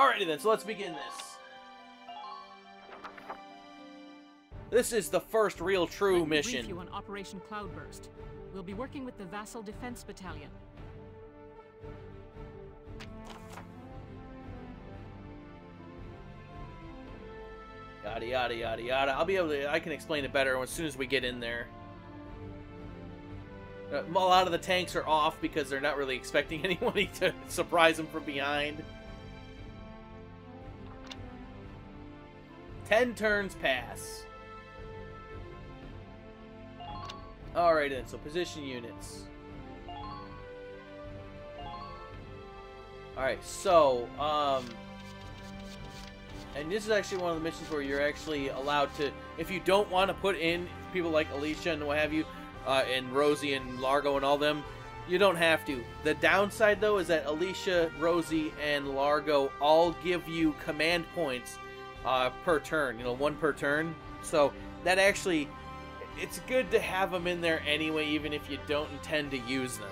Alrighty then, so let's begin this. This is the first real true mission. Brief you on Operation Cloudburst. We'll be working with the Vasel Defense Battalion. Yada yada yada yada. I'll be able to. I can explain it better as soon as we get in there. A lot of the tanks are off because they're not really expecting anybody to surprise them from behind. 10 turns pass. Alright then, so position units. Alright, so, and this is actually one of the missions where you're actually allowed to, if you don't want to put in people like Alicia and what have you, and Rosie and Largo and all them, you don't have to. The downside, though, is that Alicia, Rosie, and Largo all give you command points per turn. You know, 1 per turn. So that actually, it's good to have them in there anyway, even if you don't intend to use them.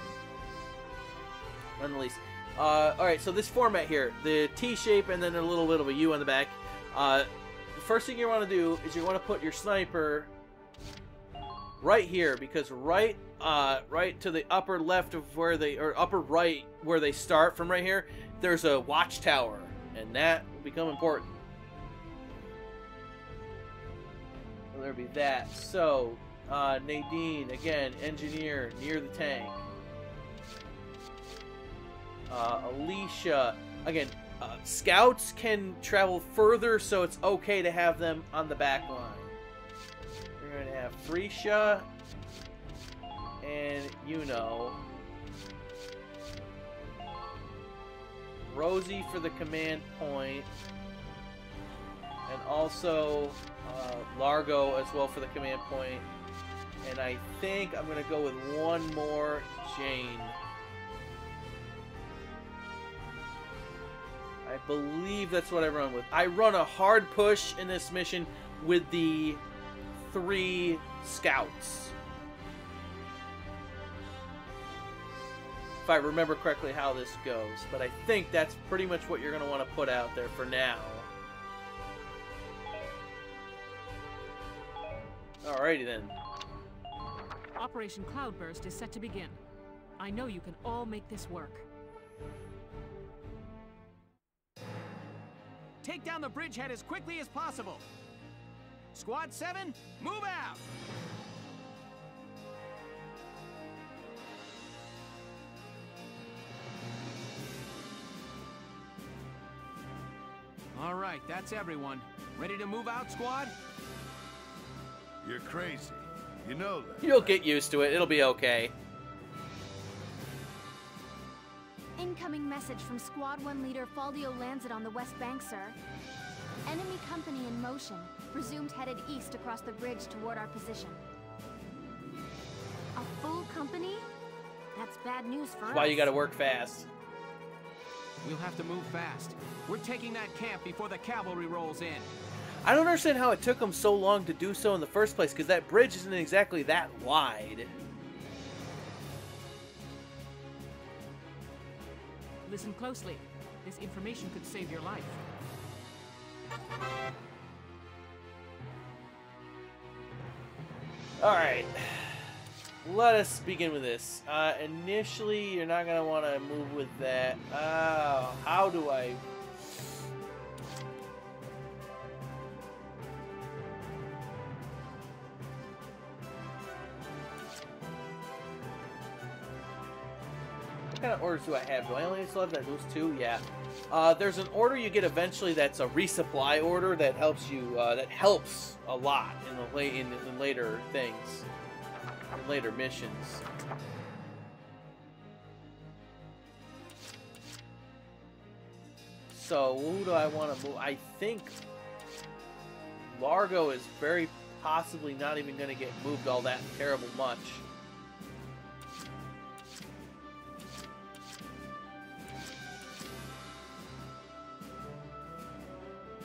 Nonetheless. Alright, so this format here, the T shape and then a little bit of a U on the back. The first thing you want to do is you want to put your sniper right here, because right to the upper left of where they, or upper right where they start from right here, there's a watchtower, and that will become important. So there'll be that. So, Nadine, again, engineer, near the tank. Alicia, again, scouts can travel further, so it's okay to have them on the back line. We're going to have Freesia and Rosie for the command point, and also Largo as well for the command point. And I think I'm going to go with one more, Jane. I believe that's what I run with. I run a hard push in this mission with the 3 scouts. If I remember correctly how this goes. But I think that's pretty much what you're going to want to put out there for now. Alrighty then. Operation Cloudburst is set to begin. I know you can all make this work. Take down the bridgehead as quickly as possible. Squad 7, move out! All right, that's everyone. Ready to move out, squad? You're crazy. You know that. You'll get used to it. It'll be okay. Incoming message from Squad 1 leader Faldio Lancet on the West Bank, sir. Enemy company in motion, presumed headed east across the bridge toward our position. A full company? That's bad news for us. That's why you gotta work fast. We'll have to move fast. We're taking that camp before the cavalry rolls in. I don't understand how it took them so long to do so in the first place, because that bridge isn't exactly that wide. Listen closely. This information could save your life. Alright. Let us begin with this. Initially, you're not going to want to move with that. How do I... What kind of orders do I have? Do I only still have those 2? Yeah. There's an order you get eventually that's a resupply order that helps you. That helps a lot in later things, in later missions. So who do I want to move? I think Largo is very possibly not even going to get moved all that terrible much.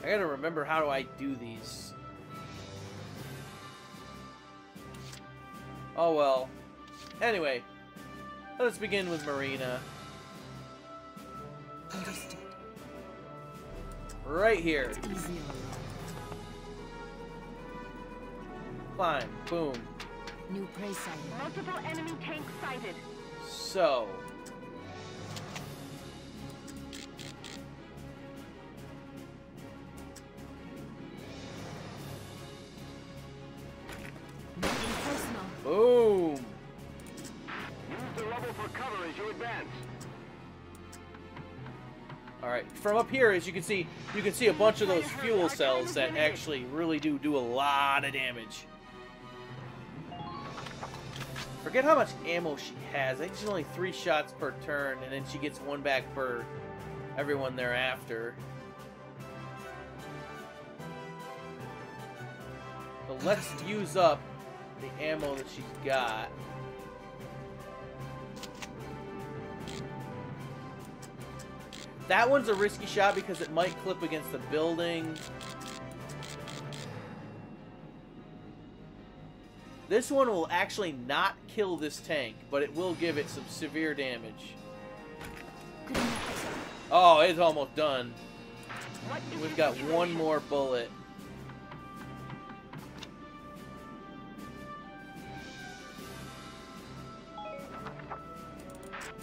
I gotta remember, how do I do these? Oh well. Anyway, let's begin with Marina. Understood. Right here. It's easier. Climb. Boom. New prey sighted. Multiple enemy tanks sighted. So. Nothing personal. Boom. Use the rubble for cover as you advance. All right. From up here, as you can see a bunch of those fuel cells that actually really do a lot of damage. Forget how much ammo she has. I think she's only 3 shots per turn, and then she gets 1 back per everyone thereafter. So let's use up the ammo that she's got. That one's a risky shot because it might clip against the building. This one will actually not kill this tank, but it will give it some severe damage. Oh, it's almost done. We've got 1 more bullet.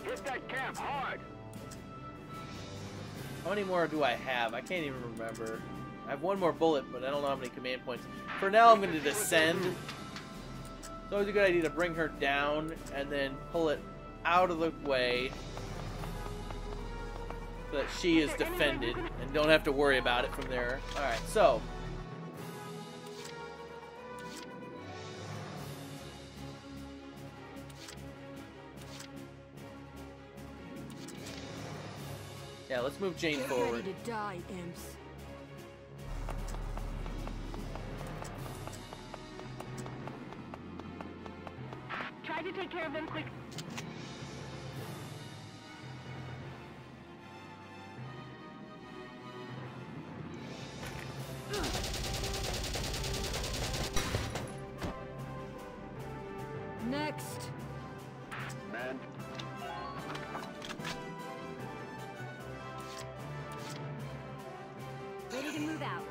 Hit that camp hard. How many more do I have? I can't even remember. I have 1 more bullet, but I don't know how many command points. For now, I'm going to descend. It's always a good idea to bring her down and then pull it out of the way so that she is defended and don't have to worry about it from there. Alright, so. Yeah, let's move Jane forward. Ready to die, imps. Try to take care of them quick. Next. Man. Ready to move out.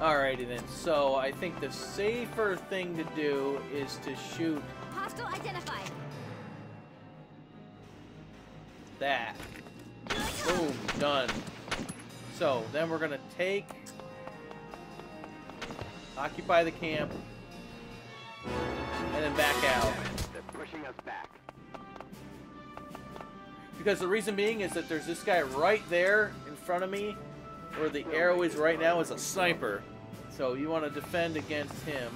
Alrighty then, so I think the safer thing to do is to shoot Hostile identified. that. Boom, done. So, then we're gonna occupy the camp, and then back out. They're pushing us back. Because the reason being is that there's this guy right there in front of me, where the arrow is right now is a sniper. So you want to defend against him.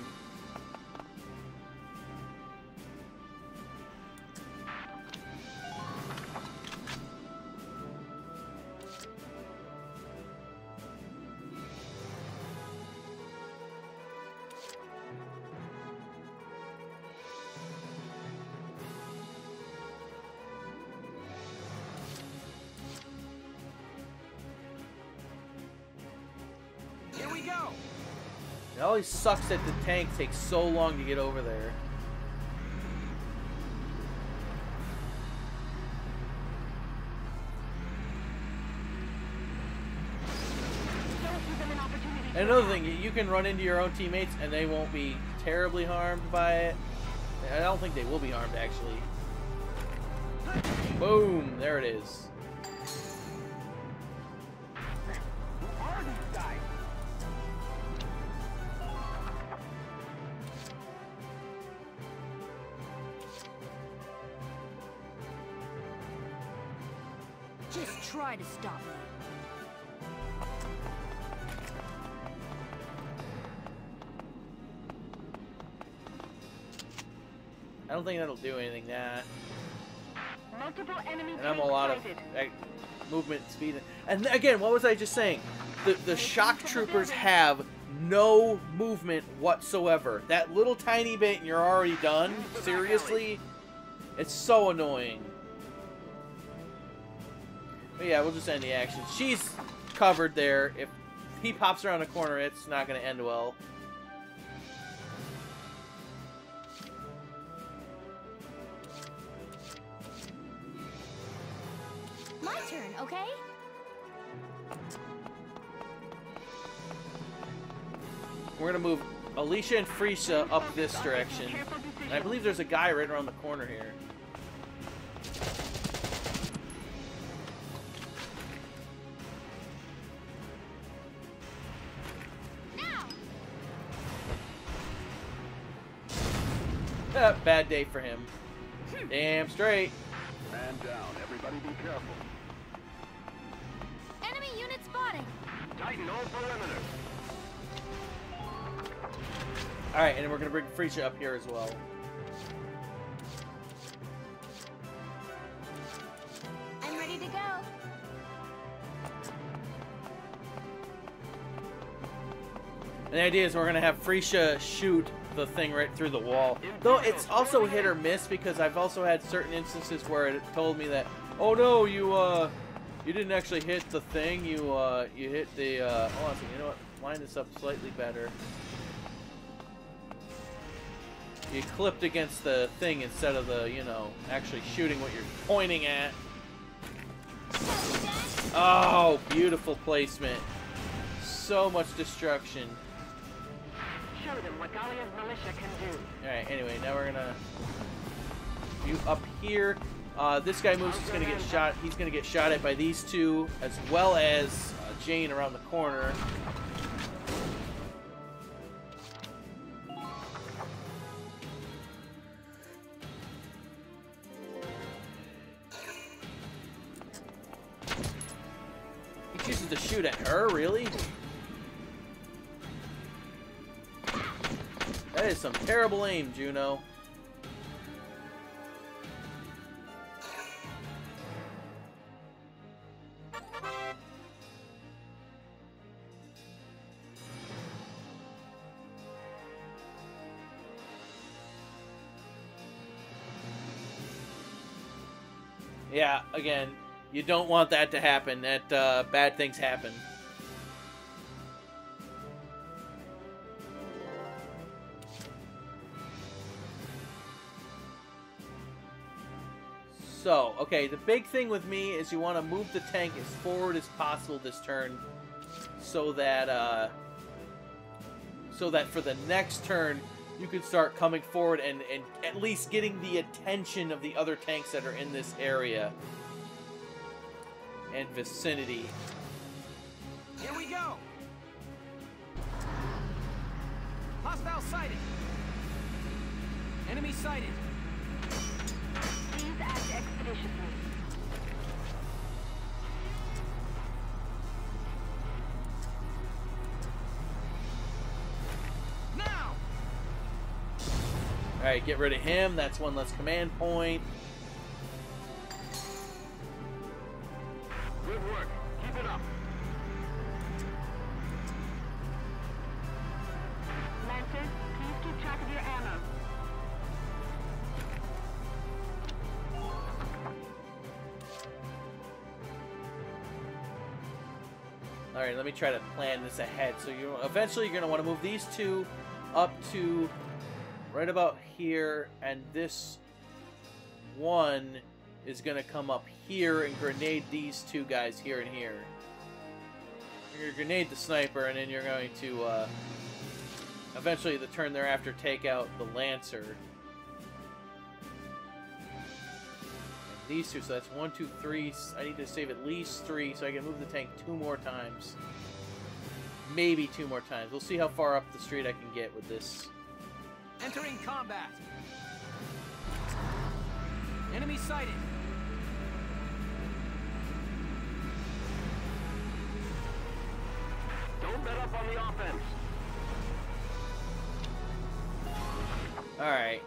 Here we go. It always sucks that the tank takes so long to get over there. And another thing, you can run into your own teammates and they won't be terribly harmed by it. I don't think they will be harmed, actually. Boom! There it is. Just try to stop me. I don't think that'll do anything, nah. Multiple enemy And I'm a tanks lot of sighted. movement speed. And again, what was I just saying? The shock troopers have no movement whatsoever. That little tiny bit and you're already done? Seriously? It's so annoying. But yeah, we'll just end the action. She's covered there. If he pops around the corner, it's not going to end well. turn, okay? We're gonna move Alicia and Frisia up this direction. And I believe there's a guy right around the corner here. Bad day for him. Damn straight. Man down. Everybody be careful. Enemy unit spotted. Tighten all perimeter. Alright, and then we're going to bring Frisia up here as well. I'm ready to go. And the idea is we're going to have Frisia shoot the thing right through the wall. Though it's also hit or miss, because I've also had certain instances where it told me that, oh no, you didn't actually hit the thing, you hit the, hold on a second, you know what, line this up slightly better. You clipped against the thing instead of the, you know, actually shooting what you're pointing at. Oh, beautiful placement. So much destruction. Show them what Gallia's militia can do. Alright, anyway, now we're gonna... You up here. This guy moves, he's gonna get shot. He's gonna get shot at by these two, as well as Jane around the corner. He chooses to shoot at her, really? That is some terrible aim, Juno. Yeah, again, you don't want that to happen. That bad things happen. So, okay, the big thing with me is you want to move the tank as forward as possible this turn, so that for the next turn you can start coming forward and at least getting the attention of the other tanks that are in this area and vicinity. Here we go! Hostile sighted! Enemy sighted! Please act expeditiously. Now! Alright, get rid of him. That's one less command point. Good work. Keep it up. Lancers, please keep track of your ammo. Alright, let me try to plan this ahead. So eventually you're going to want to move these two up to right about here, and this one is going to come up here and grenade these two guys here and here. You're going to grenade the sniper, and then you're going to eventually the turn thereafter take out the Lancer. And these two, so that's 1, 2, 3. I need to save at least 3 so I can move the tank 2 more times. Maybe 2 more times. We'll see how far up the street I can get with this. Entering combat! Enemy sighted! Don't let up on the offense. Alright.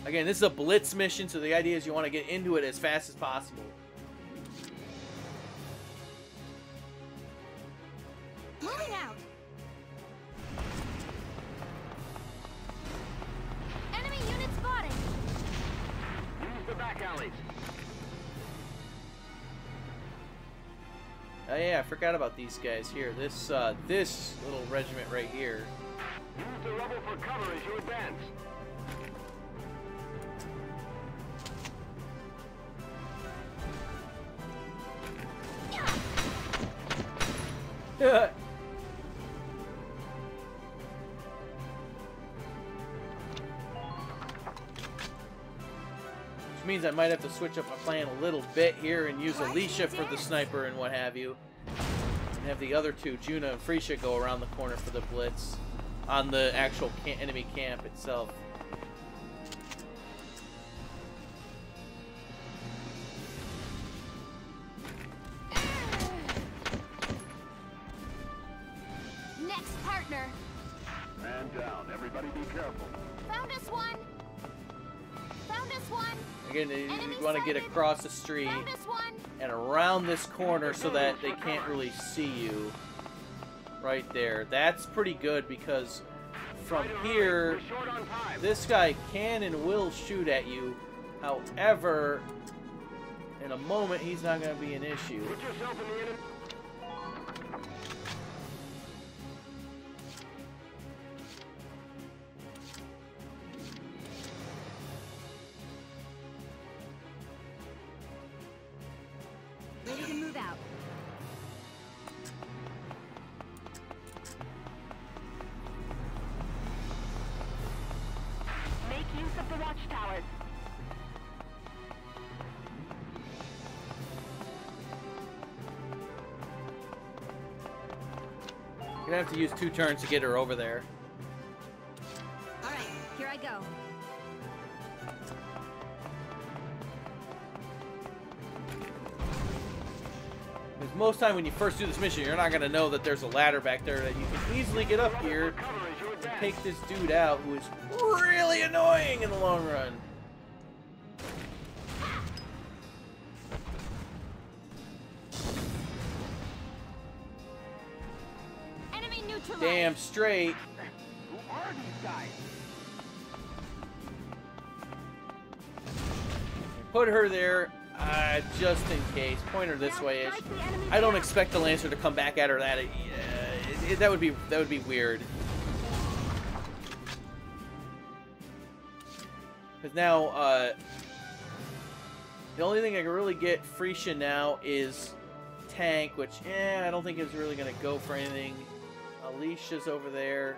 Again, this is a blitz mission, so the idea is you want to get into it as fast as possible. Moving out. Enemy unit spotted. Use the back alleys. Oh yeah, I forgot about these guys here. This this little regiment right here. Use the rubble for cover as you advance. Which means I might have to switch up my plan a little bit here and use Alicia for the sniper and what have you. And have the other two, Juna and Freesia, go around the corner for the blitz on the actual enemy camp itself. Next partner. Man down. Everybody be careful. Found us one. Found us one. Again, Enemy you want to get sighted. across the street Found us one. and around this corner so that they can't really see you. Right there. That's pretty good because from here, We're short on time. this guy can and will shoot at you. However, in a moment, he's not going to be an issue. Put yourself in the enemy. Ready to move out. Make use of the watchtowers. You're going to have to use 2 turns to get her over there. All right, here I go. Because most time when you first do this mission, you're not going to know that there's a ladder back there that you can easily get up here Cover is your and advantage. take this dude out who is really annoying in the long run. Enemy neutralized. Damn straight. Who are these guys? Put her there just in case. Point her this way. Strike the enemy I don't down. expect the Lancer to come back at her that would be weird. Because now the only thing I can really get Freesia now is tank, which I don't think is really gonna go for anything. Alicia's over there.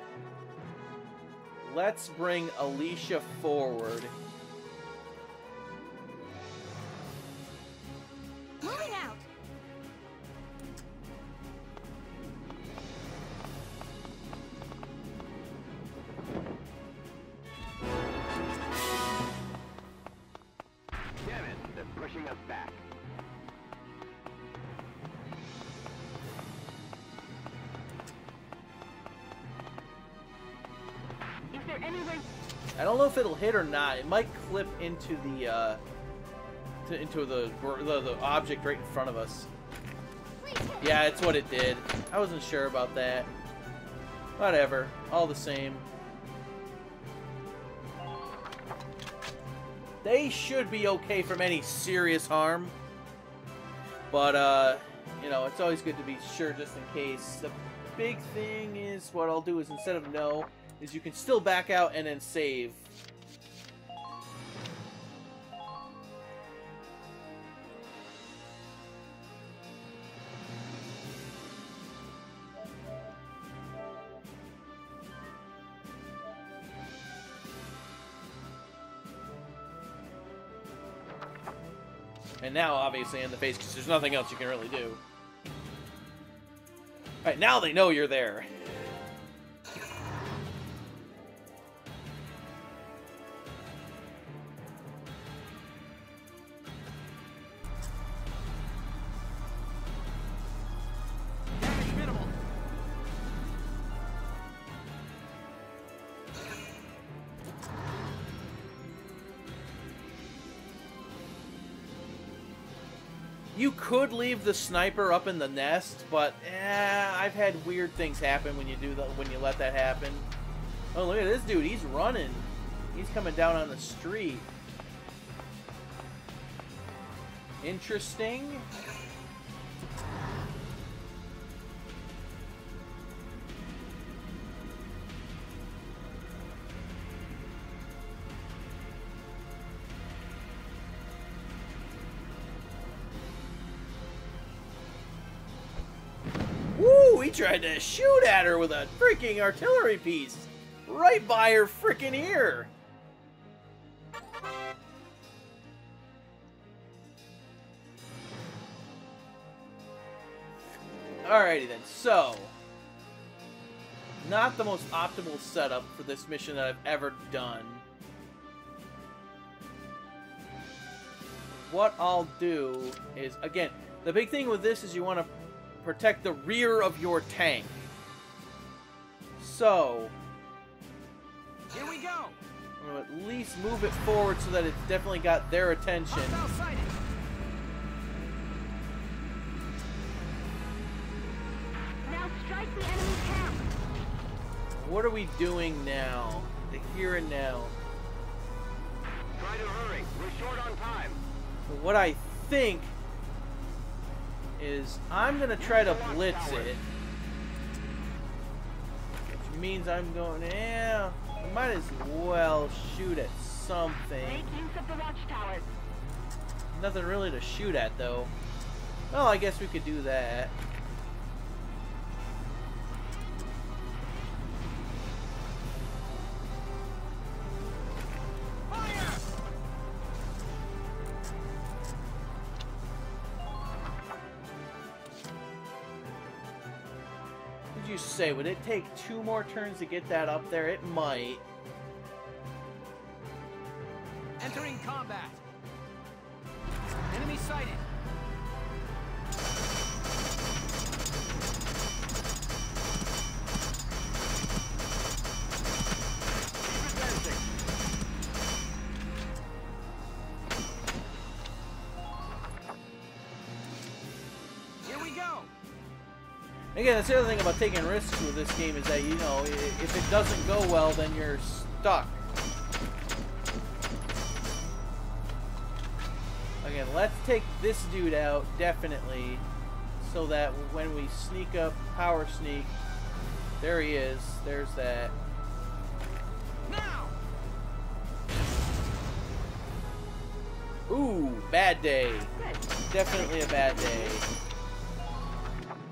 Let's bring Alicia forward. Moving out. Damn it. They're pushing us back. Is there any way? I don't know if it'll hit or not. It might clip into the into the object right in front of us. Please hit. Yeah, it's what it did. I wasn't sure about that. Whatever. All the same. They should be okay from any serious harm. But, you know, it's always good to be sure just in case. The big thing is, what I'll do is instead of no, is you can still back out and then save. And now, obviously, in the face, because there's nothing else you can really do. Alright, now they know you're there. Damage minimal. You could leave the sniper up in the nest, but I've had weird things happen when you do that. When you let that happen. Oh, look at this dude! He's running. He's coming down on the street. Interesting. Woo! we tried to shoot at her with a freaking artillery piece. Right by her freaking ear. Alrighty then, so... Not the most optimal setup for this mission that I've ever done. What I'll do is, again, the big thing with this is you want to protect the rear of your tank. So... Here we go! I'm going to at least move it forward so that it's definitely got their attention. Hostile sighted. Now strike the enemy camp. What are we doing now? The here and now. Try to hurry. We're short on time. What I think is I'm going to try to blitz it. Which means I'm going, yeah, I might as well shoot at something. Make use of the watchtowers. Nothing really to shoot at, though. Well, I guess we could do that. What would you say? Would it take 2 more turns to get that up there? It might. Entering combat. Enemy sighted. Keep advancing. Here we go. Again, that's the other thing about taking risks with this game is that, you know, if it doesn't go well, then you're stuck. Again, let's take this dude out, definitely, so that when we sneak up, power sneak, there he is, there's that. Now. Ooh, bad day. Definitely a bad day.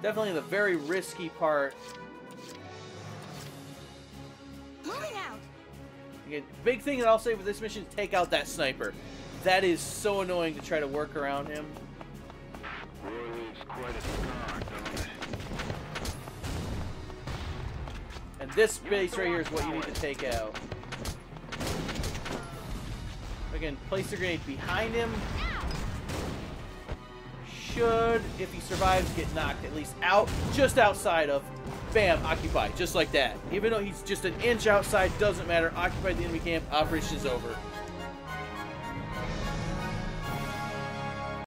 Definitely the very risky part. Moving out. Again, big thing that I'll say with this mission is take out that sniper. That is so annoying to try to work around him. War leaves quite a scar, don't it? And this base right here is what you need to take out. Again, place the grenade behind him. Should, if he survives, get knocked at least out, just outside of. Bam, occupy, just like that. Even though he's just an inch outside, doesn't matter. Occupy the enemy camp, operation is over.